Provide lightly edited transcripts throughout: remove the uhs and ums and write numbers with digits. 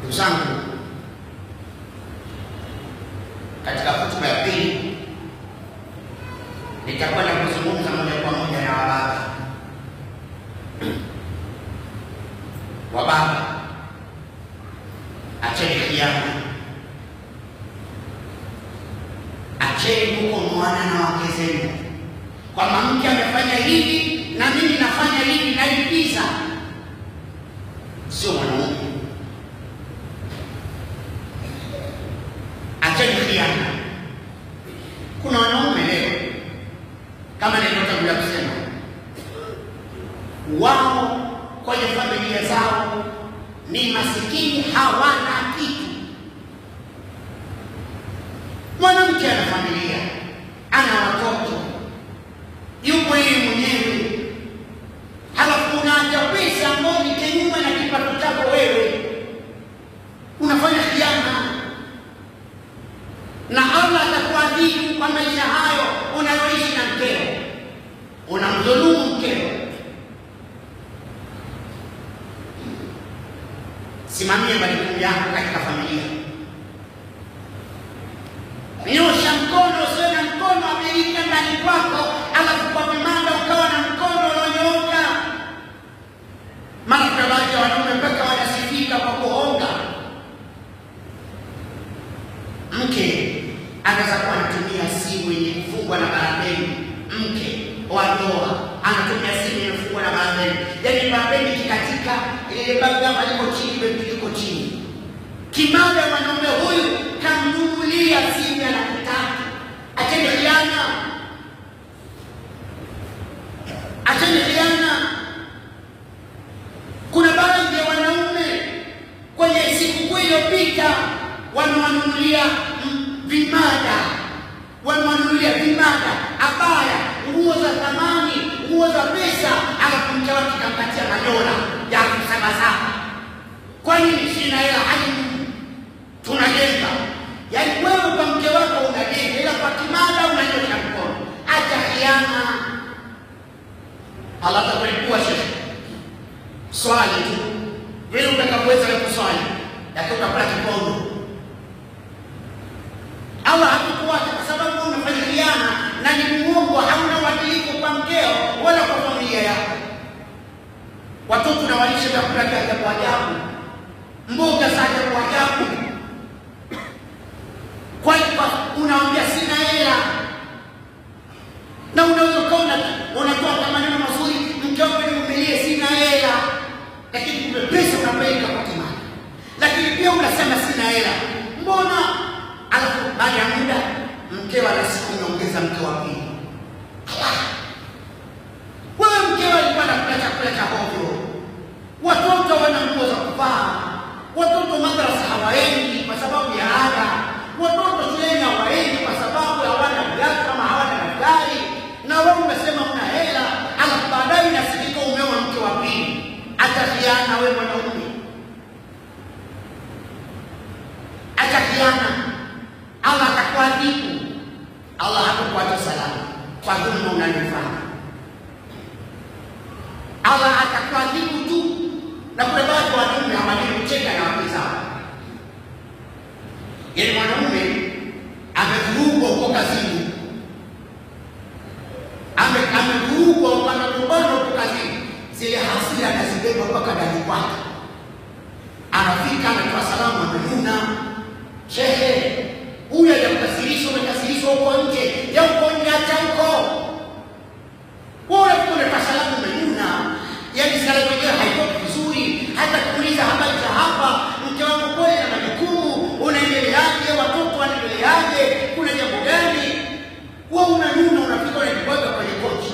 Ndugu zangu, katika hotuba ya pili nitakwenda kuzungumza moja kwa moja na wababa. Wababa, acheni khiana, acheni kukomoana na wake zenu kwamba mke amefanya hivi na mimi nafanya hivi, nalipiza. Sio mwanaume. Acheni khiana. Kuna wanaume leo, kama nilivyotangulia kusema, wao kwenye familia zao ni masikini, hawana kitu. Mwanamke ana familia, ana watoto, yupo yeye mwenyewe, halafu unaacha pesa ambayo ni kinyume na kipato chako wewe, unafanya khiana, na Allah atakuadhibu kwa maisha hayo unayoishi na mkeo. Unamdhulumu mkeo. Simamia majukumu yako katika familia. Nyosha mkono, usiwe na mkono ameika ndani kwako, alafu kwa mimanda ukawa na mkono unaonyooka. Mara kwa baadhi ya wanaume mpaka wanasifika kwa kuhonga. Mke anaweza kuwa anatumia simu yenye kufungwa na barabeni. Mke wa ndoa anatumia simu yenye kufungwa na barabeni. Yaani barabeni kikatika, ile bagama liko chini, bebi liko chini. Kimada mwanaume huyu kamnunulia simu ya laki tatu. Acheni khiana. Acheni khiana. Kuna baadhi ya wanaume kwenye siku iliyopita wanawanunulia vimada, abaya, nguo za thamani, nguo za pesa, alafu mke wake kampatia madola ya kusabasaba. Kwa nini? Sina hela, hadi tunajenga. Yaani wewe kwa mke wako unajenga, ila kwa kimada unanyosha mkono. Acha khiana. Allah atakuwa shekhi. Swali tu. Wewe utakapoweza kuswali, lakini utapata kipondo. Allah hakukuacha kwa sababu unafanya khiana na ni muongo, hauna uadilifu kwa mkeo wala kwa familia yako. Watoto unawalisha vyakula vya ajabu, mboga za ajabu. Kwa unaambia sina hela, na unaweza kuona unatoa maneno mazuri, mke wako niumilie, sina hela, lakini kumbe pesa unapeleka kwa kimada. Lakini pia unasema sina hela, mbona? Alafu baada ya muda mkewa anasiku unaongeza mke wa pili. Wewe mkewa alikuwa anakula chakula cha hovyo, watoto wana nguo za kuvaa, watoto madrasa hawaendi kwa sababu ya ada, watoto shuleni hawaendi kwa sababu hawana viatu kama hawana daftari, na wewe umesema una hela, alafu baadaye inasikika umeoa mke wa pili. Acha khiana wewe mwanaume. Acha khiana. Allah atakuadhibu. Allah hatakuacha salama kwa dhulma unayofanya. Allah atakuadhibu tu. Na kuna baadhi ya wanaume hawajui kucheka na wake zao. Yaani mwanaume amevurugwa huko kazini, amevurugwa huko kazini, zile hasira anazibeba mpaka ndani kwake. Anafika anatoa salamu, amenuna. Shehe, huyu hajakasirisha, umekasirishwa huko nje. Ya huko nje acha huko. Wewe unatoa salamu umenuna. Yaani salamu yenyewe haitoki vizuri. Hata kuuliza habari za hapa, mke wangu kweli na majukumu, unaendeleaje, watoto wanaendeleaje, kuna jambo gani? Wewe unanuna, unafika unajibwaga kwenye kochi.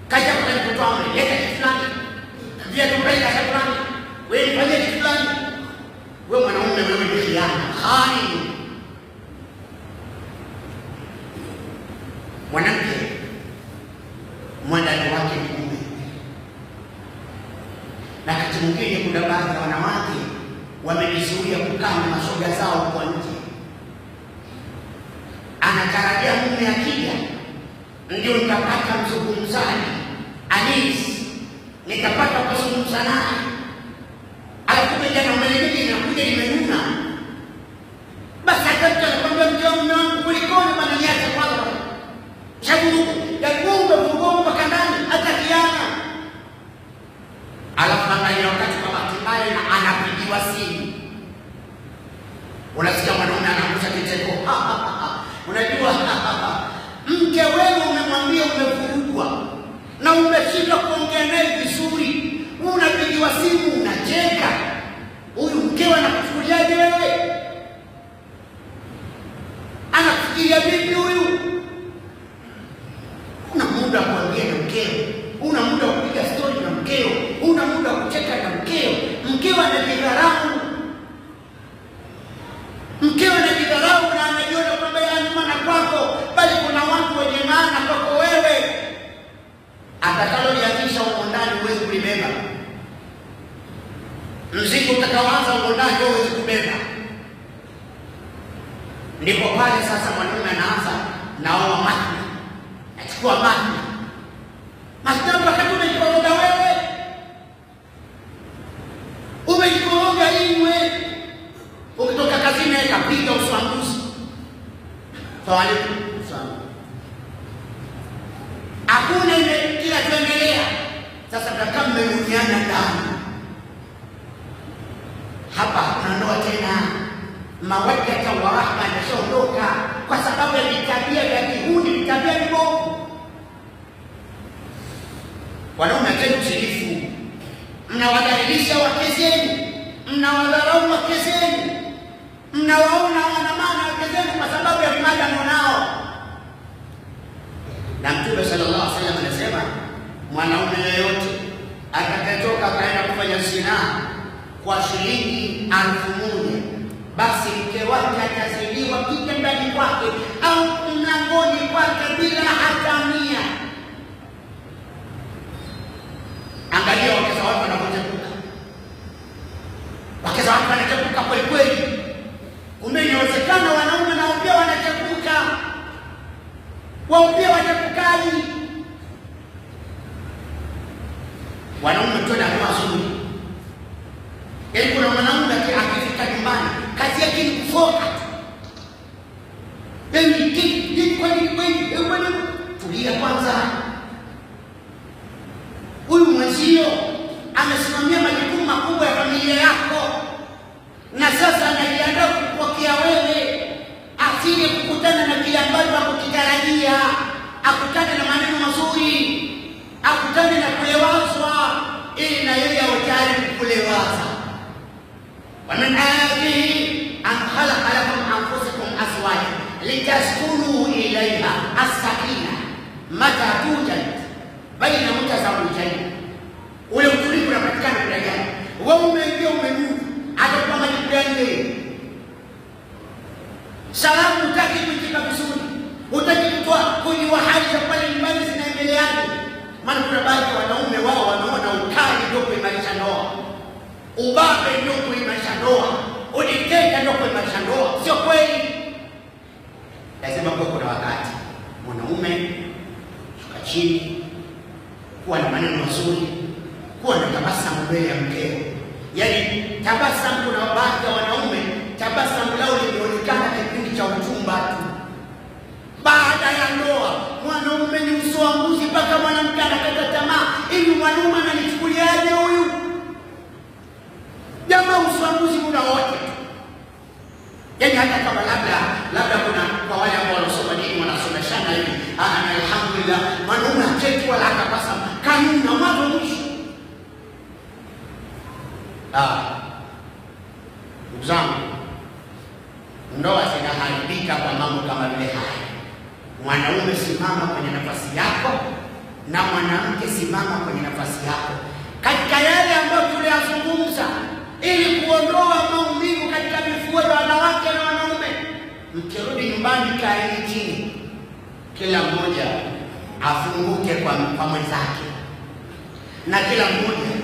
Kaja kwa mtoto wangu, leta kitu fulani. Via tumpeleka fulani. Wewe fanya kitu fulani. Wewe mwanaume, wewe ni khiana. Hai. Mwanamke mwandani wake ni mume. Na wakati mwingine kuna baadhi ya wanawake wamejizuia kukaa na mashoga zao kwa nje. Anatarajia mume akija ndio nitapata mzungumzaji Anis, nitapata kuzungumza naye. Alafu jana umelekea na kuja anapigiwa simu. Unasikia mwanaume anaangusha kicheko. Unajua mke wewe umemwambia umevurugwa na umeshika kuongea naye vizuri, unapigiwa simu unacheka. Huyu mkewe anakuchukuliaje wewe? Anafikiria vipi huyu? Una muda wa kuongea na mkeo, una muda wa kupiga story na mkeo, una muda wa kucheka na mkeo. Mkeo anajidharau, mkeo anajidharau na anajiona kwamba yeye ni maana kwako, bali kuna watu wenye maana kwako wewe. Atakalolianzisha huko ndani huwezi kulibeba. Mzigo utakaoanza huko ndani huwezi kubeba. Ndipo pale sasa mwanaume anaanza naoa maji. Achukua maji. Mashtaka wakati umejikoroga wewe. Umejikoroga iwe. Ukitoka kazini ikapiga uswanguzi. Swali sana. Hakuna ile kila tuendelea. Sasa kama mmeunyana ndani. Hapa hakuna ndoa tena. Mawadda wa rahma yanashaondoka kwa sababu ya tabia ya kihuni, tabia mbovu. Wanaume acheni ushirifu. Mnawadhalilisha wake zenu, mnawadharau wake zenu, mnawaona wana maana wake zenu kwa sababu ya vimadano nao. Na Mtume sallallahu alaihi wasallam anasema mwanaume yeyote atakayetoka kaenda kufanya zina kwa shilingi 1000, basi mke wake atazidiwa kitandani kwake au mlangoni kwake bila hata 100. Angalia wake za watu wanapochepuka. Wake za watu wanachepuka kweli kweli. Kumbe inawezekana wanaume nao pia wanachepuka. Wao pia wanachepukaji. Wanaume tuna mazuri. Kuna mwanaume akifika nyumbani kazi yake ni kufoka. Tulia kwanza. Huyu mwenzio amesimamia majukumu makubwa ya familia yako, na sasa anajiandaa kupokea wewe, asije kukutana na kile ambacho hakukitarajia, akutane na maneno mazuri, akutane na kulewazwa, ili na yeye awe tayari kukulewaza. ومن آياته أن خلق لكم أنفسكم أزواجا لتسكنوا إليها السكينة متى توجد بين متزوجين. ولو تريد unapatikana bila gani? Wewe umeingia umenuka, atakuwa majibani. Salamu utaki kuitika vizuri, utaki kutoa kujua hali za pale nyumbani zinaendeleaje. Maana kuna baadhi ya wanaume wao wanaona ukali ndio kuimarisha ndoa. Ubabe ndio kuimarisha ndoa, udiketa ndio kuimarisha ndoa. Sio kweli. Lazima kuna wakati mwanaume shuka chini, kuwa na maneno mazuri, kuwa na tabasamu mbele ya mkeo. Yaani tabasamu, kuna baadhi ya wanaume tabasamu lao linaonekana kipindi cha uchumba tu. Baada ya ndoa mwanaume ni usoanguzi mpaka mwanamke anakata tamaa. Hivi mwanaume ananichukuliaje huyu? Jamaa usoanguzi muda wote. Yaani hata kama labda kuna kwa wale ambao wanasoma dini wanasomeshana hivi, alhamdulillah mwanaume acheki wala akapasa kanuni na mwanzo mwisho. Ndugu zangu, ndoa zinaharibika kwa mambo kama vile haya. Mwanaume simama kwenye nafasi yako na mwanamke simama kwenye nafasi yako katika yale ambayo tuliyazungumza, ili kuondoa maumivu katika mifugo ya wanawake na wanaume. Mkirudi nyumbani, kaeni chini, kila mmoja afunguke kwa mwenzake, na kila mmoja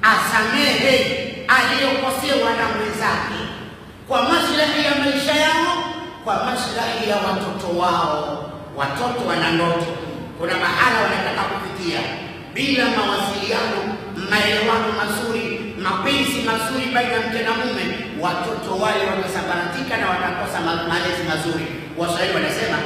asamehe aliyokosewa na mwenzake, kwa maslahi ya maisha yao, kwa maslahi ya watoto wao. Watoto wana ndoto, kuna mahala wanataka kufikia. Bila mawasiliano, maelewano mazuri, mapenzi mazuri baina ya mke na mume, watoto wale watasambaratika na watakosa malezi mazuri. Waswahili wanasema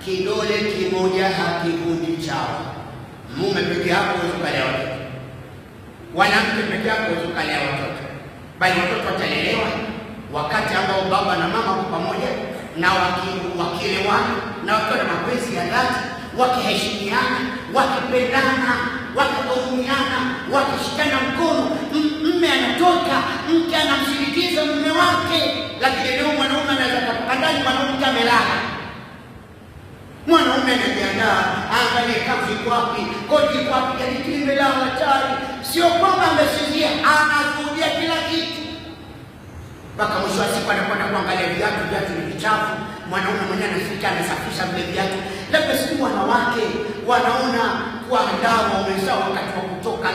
kidole kimoja hakivunji chawa. Mume peke yako huwezi kulea watoto, mwanamke peke yako huwezi kulea watoto. bali watoto watalelewa wakati ambao baba na mama kwa pamoja na wakielewana na wakiwa na mapenzi ya dhati, wakiheshimiana, wakipendana, wakihurumiana, wakishikana mkono. Mme anatoka, mke anamshirikiza mume wake. Lakini leo mwanaume anaweza kutoka ndani, mwanamke amelala. Mwanaume anajiandaa, angalie kazi iko wapi, koti iko wapi, gari limelala tayari. Sio kwamba amesinzia, anakuja kila kitu. Mpaka mwisho wa siku anakwenda kuangalia viatu ni vichafu. Mwanaume mwenyewe anafika anasafisha vile viatu. Labda siku wanawake wanaona kuandaa waume zao wakati wa kutoka,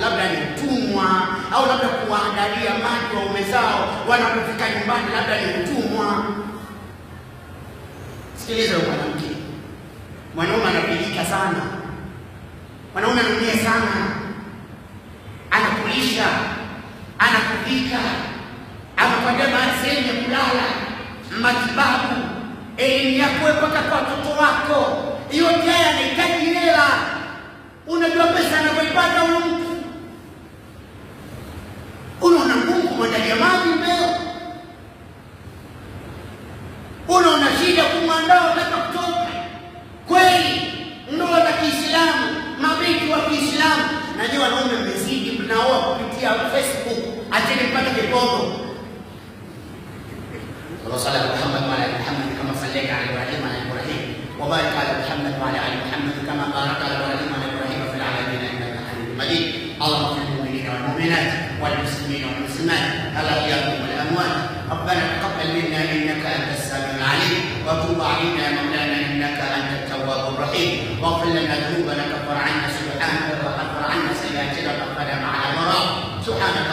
labda ni utumwa, au labda kuandalia maji waume zao wanapofika nyumbani, labda ni utumwa. Sikiliza mwanamke, mwanaume anapilika sana, mwanaume anaumia sana, anakulisha, anakuvika, anakwambia sehemu ya kulala, matibabu, elimu yako mpaka kwa watoto wako. Yote haya yanahitaji hela. Unajua pesa anayoipata huyo mtu? Unaona Mungu mwandalia maji mbeo, unaona shida kumwandaa wakati kutoka. Kweli ndoa za Kiislamu, mabinti wa Kiislamu, najua wanaume mmezidi mnaoa kupitia Facebook, ateni mpaka kipogo. وصلى محمد وعلى ال محمد كما صليت على ابراهيم وعلى ابراهيم وبارك على محمد وعلى ال محمد كما باركت على ابراهيم وعلى ابراهيم في العالمين انك حميد مجيد. اللهم اغفر للمؤمنين والمؤمنات والمسلمين والمسلمات الاحياء والاموات. ربنا تقبل منا انك انت السميع العليم وتب علينا يا مولانا انك انت التواب الرحيم. واغفر لنا ذنوبنا كفر عنا سبحانك وكفر عنا سيئاتنا وتوفنا مع الابرار. سبحانك